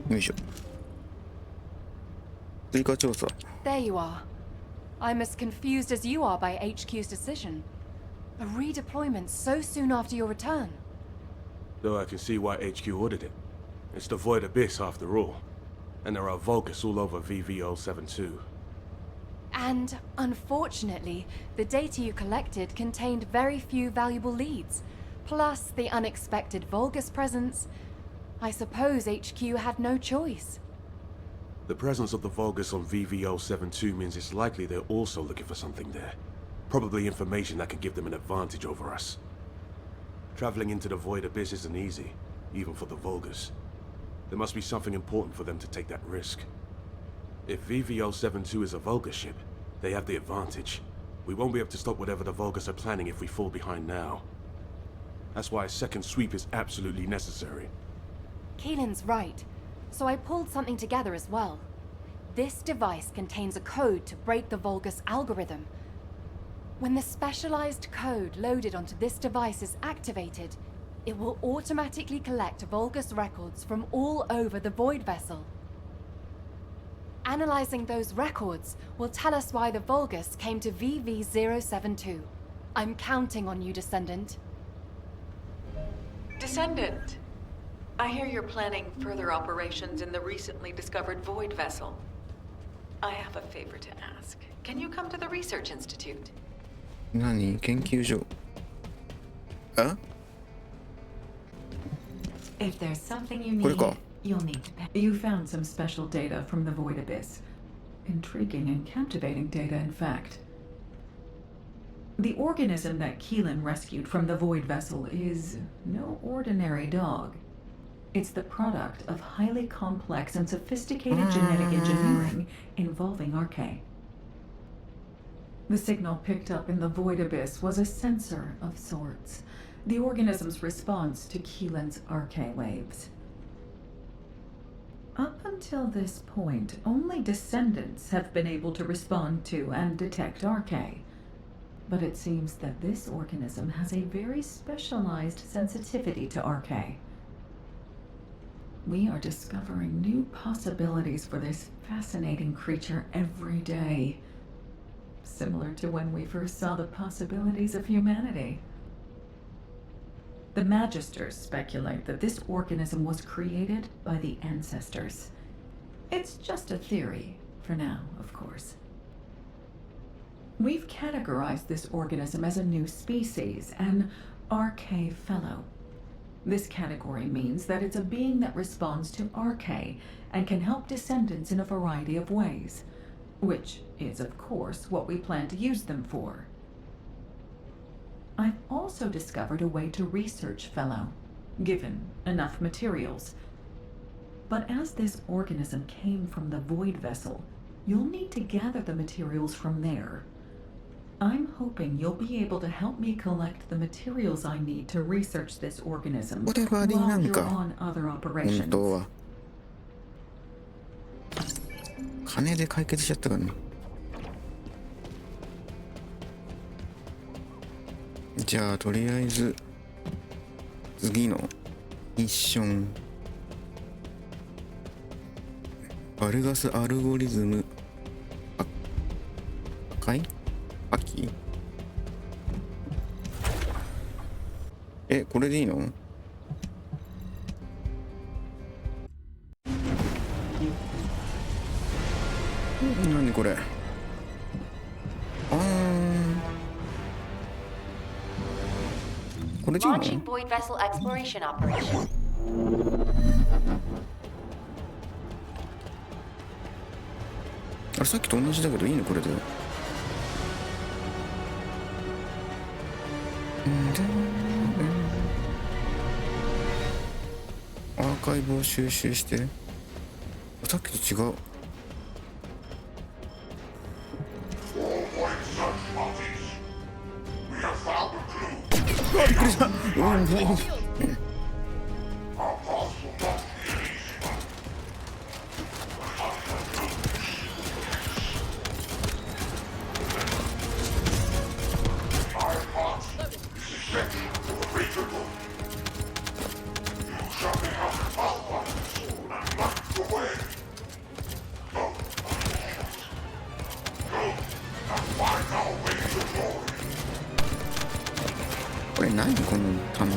よいしょ。追加調査。 There you are. I'm as confused as you are by HQ's decision. A redeployment so soon after your return. Though I can see why HQ ordered it. It's the Void Abyss after all. And there are Vulgus all over VV072. And, unfortunately, the data you collected contained very few valuable leads. Plus the unexpected Vulgus presence. I suppose HQ had no choice. The presence of the Vulgus on VV072 means it's likely they're also looking for something there. Probably information that can give them an advantage over us. Traveling into the Void Abyss isn't easy, even for the Vulgus. There must be something important for them to take that risk. If VV072 is a Vulgus ship, they have the advantage. We won't be able to stop whatever the Vulgus are planning if we fall behind now. That's why a second sweep is absolutely necessary. Keelan's right. So I pulled something together as well. This device contains a code to break the Vulgus algorithm. When the specialized code loaded onto this device is activated, it will automatically collect Vulgus records from all over the Void Vessel. Analyzing those records will tell us why the Vulgus came to VV072. I'm counting on you, Descendant. Descendant, I hear you're planning further operations in the recently discovered Void Vessel. I have a favor to ask. Can you come to the Research Institute? 何？研究所。あ？ If there's something you これ need, か。 you'll need to pay. You found some special data from the Void Abyss. Intriguing and captivating data, in fact. The organism that Keelan rescued from the Void Vessel is no ordinary dog. It's the product of highly complex and sophisticated genetic engineering involving RK. The signal picked up in the Void Abyss was a sensor of sorts, the organism's response to Keelan's RK waves. Up until this point, only descendants have been able to respond to and detect RK. But it seems that this organism has a very specialized sensitivity to RK. We are discovering new possibilities for this fascinating creature every day. Similar to when we first saw the possibilities of humanity. The Magisters speculate that this organism was created by the ancestors. It's just a theory, for now, of course. We've categorized this organism as a new species, an RK Fellow. This category means that it's a being that responds to RK and can help descendants in a variety of ways, which is, of course, what we plan to use them for. I've also discovered a way to research Fellow, given enough materials. But as this organism came from the Void Vessel, you'll need to gather the materials from there. I'm hoping you'll be able to help me collect the materials I need to research this organism while you're on other operations. 本当は金で解決しちゃったからね。じゃあとりあえず次のミッション、バルガスアルゴリズム破壊破棄。これでいいの？何これ？これでいいの？ Launching Void Vessel Exploration Operation. あれさっきと同じだけどいいのこれで？アーカイブを収集して、さっきと違う。あ、びっくりした。これ何この弾は。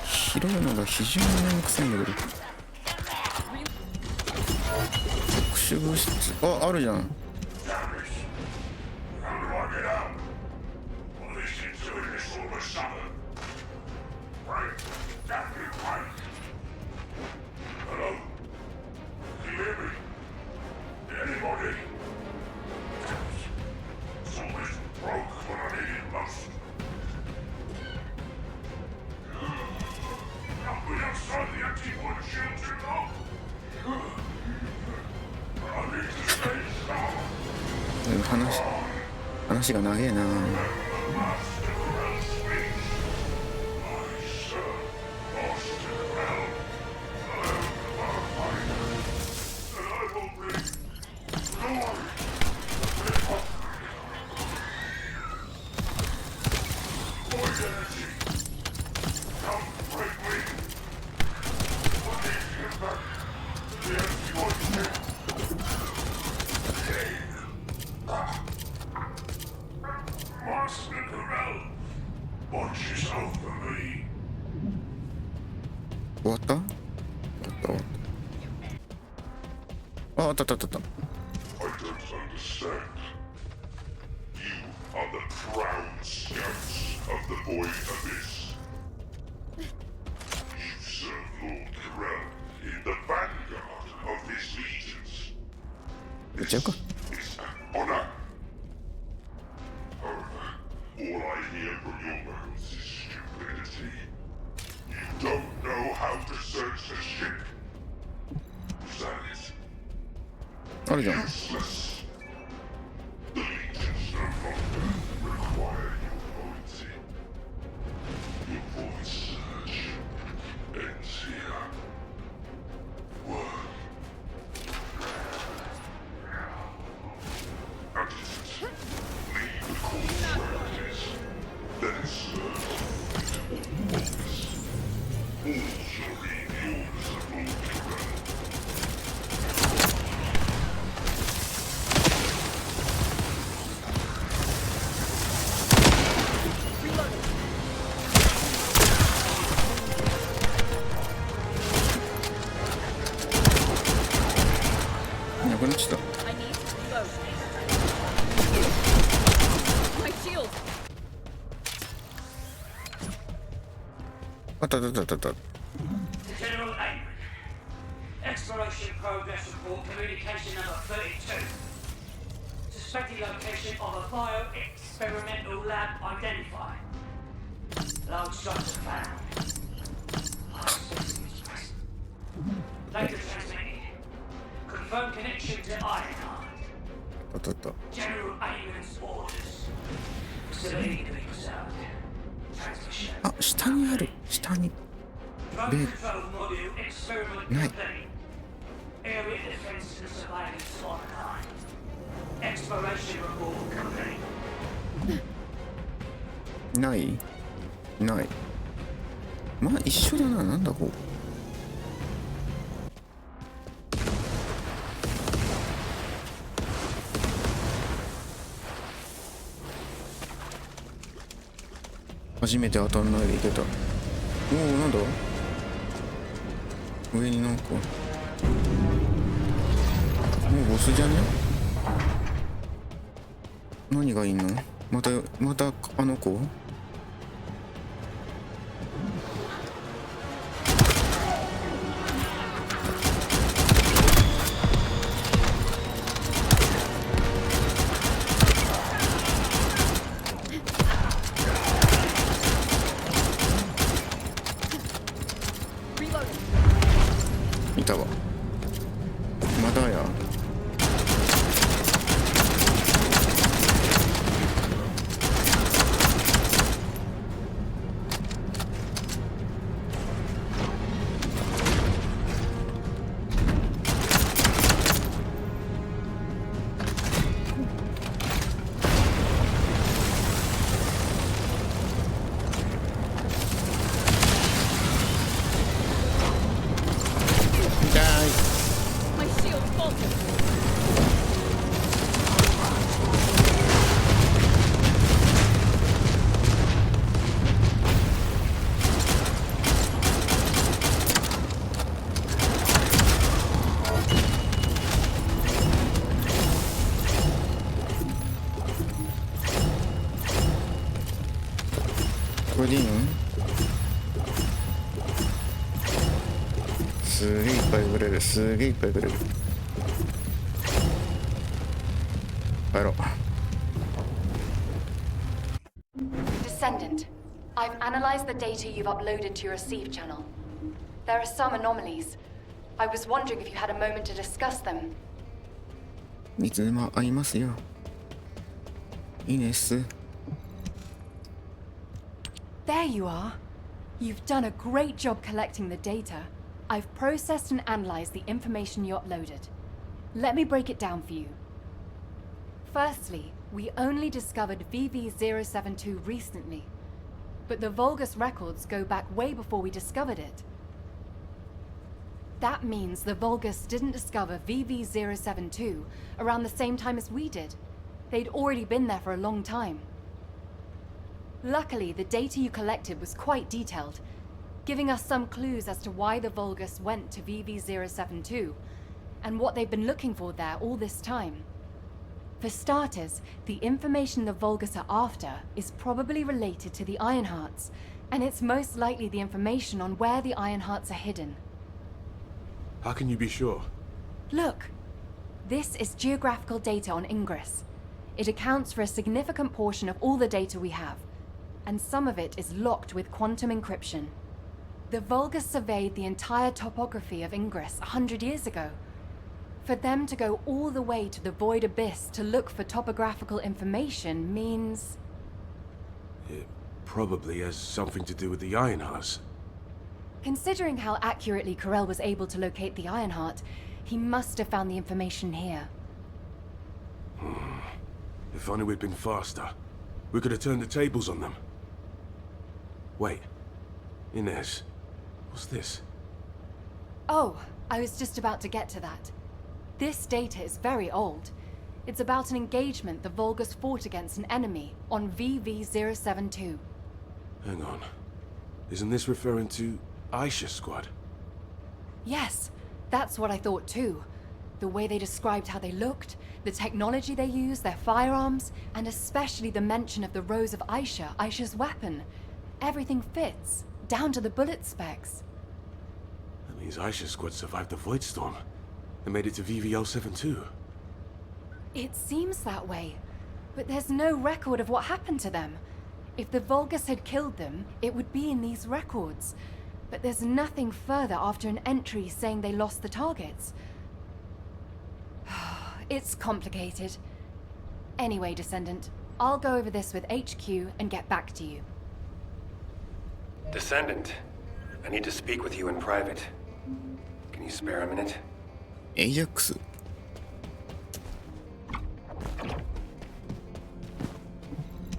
拾うのが非常にめんどくさいんだけど。特殊物質、あるじゃん。話が長えな。終わった？あった。I don't understand. You are the proud scouts of the Void Abyss. You serve Lord Corel in the vanguard of his legions. 言っちゃうか。 It's an honor. However, all I hear from your mouths is stupidity. You don't know how to search the ship. Is that it? あるじゃん。 Useless. The legions no longer require your loyalty. Your void search ends here. Word. Adjutant, lead the course where it is. Then serve to all orders. All shall read the orders of Lord Corel. なくなっちゃった。 I need load. My shield. あった。 General Avery. Exploration progress report communication number 32. Suspected location of a bio-experimental lab identified. Large structure found. Data transmitted. Confirmed connection to Ironheart. あった。 General Avery's orders. Facility to be preserved. Transmission. あ、下にある。下に。 Drone Big. control module experiment Nice. complete. Area defense and surveillance online. Exploration report complete. ないまあ一緒だな。なんだこう。初めて当たんないでいけた。おお、なんだ上になんかもうボスじゃね。何がいいの。またあの子。いたわ。まだや。これでいいの？すげえいっぱいくれる、すげえいっぱいくれる。帰ろう。 Descendant, I've analyzed the data you've uploaded to your receive channel. There are some anomalies. I was wondering if you had a moment to discuss them. いつでも会いますよ。いいです。 There you are. You've done a great job collecting the data. I've processed and analyzed the information you uploaded. Let me break it down for you. Firstly, we only discovered VV072 recently, but the Vulgus records go back way before we discovered it. That means the Vulgus didn't discover VV072 around the same time as we did. They'd already been there for a long time. Luckily, the data you collected was quite detailed, giving us some clues as to why the Vulgus went to VV072 and what they've been looking for there all this time. For starters, the information the Vulgus are after is probably related to the Ironhearts, and it's most likely the information on where the Ironhearts are hidden. How can you be sure? Look, this is geographical data on Ingress. It accounts for a significant portion of all the data we have, and some of it is locked with quantum encryption. The Vulgus surveyed the entire topography of Ingress 100 years ago. For them to go all the way to the Void Abyss to look for topographical information means... It probably has something to do with the Ironhearts. Considering how accurately Corell was able to locate the Ironheart, he must have found the information here. If only we'd been faster. We could have turned the tables on them. Wait. Inez. What's this? Oh, I was just about to get to that. This data is very old. It's about an engagement the Vulgus fought against an enemy on VV072. Hang on. Isn't this referring to Aisha's squad? Yes, that's what I thought too. The way they described how they looked, the technology they used, their firearms, and especially the mention of the Rose of Aisha, Aisha's weapon. Everything fits, down to the bullet specs. That means Aisha's squad survived the Void Storm and made it to VV072. It seems that way, but there's no record of what happened to them. If the Vulgus had killed them, it would be in these records. But there's nothing further after an entry saying they lost the targets. It's complicated. Anyway, Descendant, I'll go over this with HQ and get back to you. Descendant, I need to speak with you in private. Can you spare a minute? Ajax.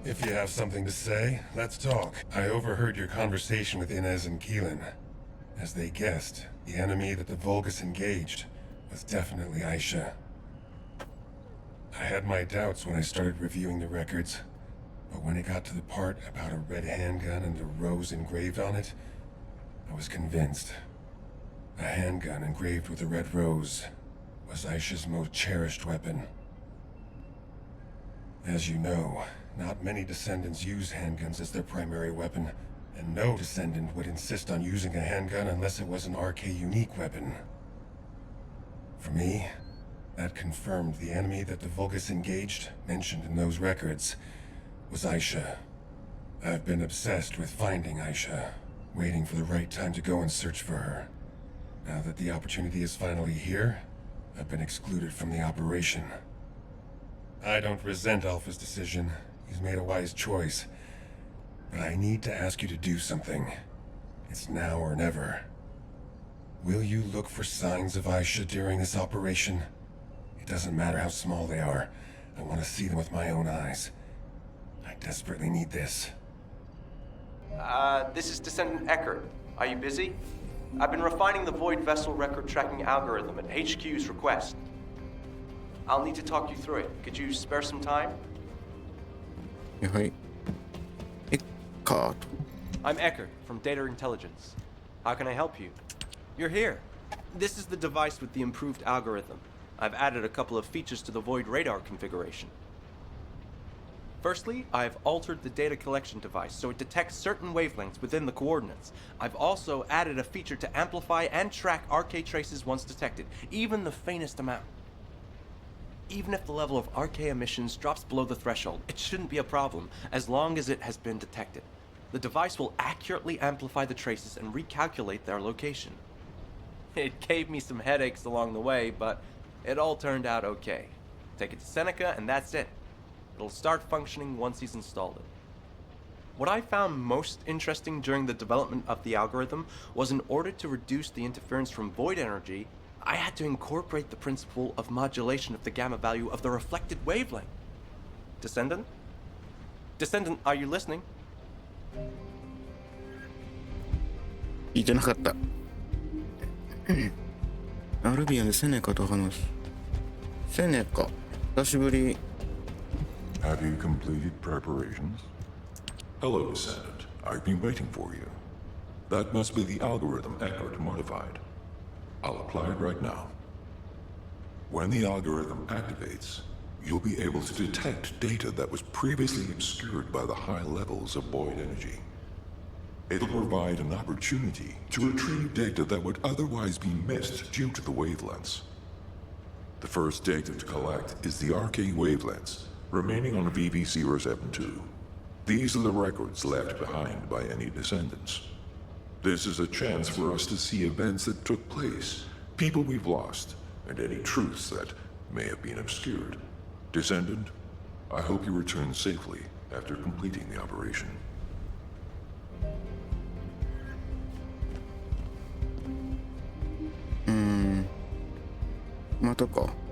If you have something to say, let's talk. I overheard your conversation with Inez and Keelan. As they guessed, the enemy that the Vulgus engaged was definitely Aisha. I had my doubts when I started reviewing the records, but when it got to the part about a red handgun and a rose engraved on it, I was convinced. A handgun engraved with a red rose was Aisha's most cherished weapon. As you know, not many Descendants use handguns as their primary weapon, and no Descendant would insist on using a handgun unless it was an RK-unique weapon. For me, that confirmed the enemy that the Vulgus engaged, mentioned in those records, was Aisha. I've been obsessed with finding Aisha, waiting for the right time to go and search for her. Now that the opportunity is finally here, I've been excluded from the operation. I don't resent Alpha's decision. He's made a wise choice. But I need to ask you to do something. It's now or never. Will you look for signs of Aisha during this operation? It doesn't matter how small they are. I want to see them with my own eyes. I desperately need this. This is Descendant Eckert. Are you busy? I've been refining the Void Vessel record tracking algorithm at HQ's request. I'll need to talk you through it. Could you spare some time? はい。エッカート。I'm Eckert from Data Intelligence. How can I help you? You're here. This is the device with the improved algorithm. I've added a couple of features to the Void radar configuration. Firstly, I've altered the data collection device so it detects certain wavelengths within the coordinates. I've also added a feature to amplify and track RK traces once detected, even the faintest amount. Even if the level of RK emissions drops below the threshold, it shouldn't be a problem as long as it has been detected. The device will accurately amplify the traces and recalculate their location. It gave me some headaches along the way, but it all turned out okay. Take it to Seneca and that's it. It'll start functioning once he's installed it. What I found most interesting during the development of the algorithm was in order to reduce the interference from void energy, I had to incorporate the principle of modulation of the gamma value of the reflected wavelength. Descendant? Descendant, are you listening? 聞いてなかった。アルビアンでセネカと話す。セネカ、久しぶり。Have you completed preparations? Hello, Descendant. I've been waiting for you. That must be the algorithm Eckert modified. I'll apply it right now. When the algorithm activates, you'll be able to detect data that was previously obscured by the high levels of void energy. It'll provide an opportunity to retrieve data that would otherwise be missed due to the wavelengths. The first data to collect is the RK wavelengths remaining on VV072. These are the records left behind by any descendants. This is a chance for us to see events that took place, people we've lost, and any truths that may have been obscured. Descendant, I hope you return safely after completing the operation. またか。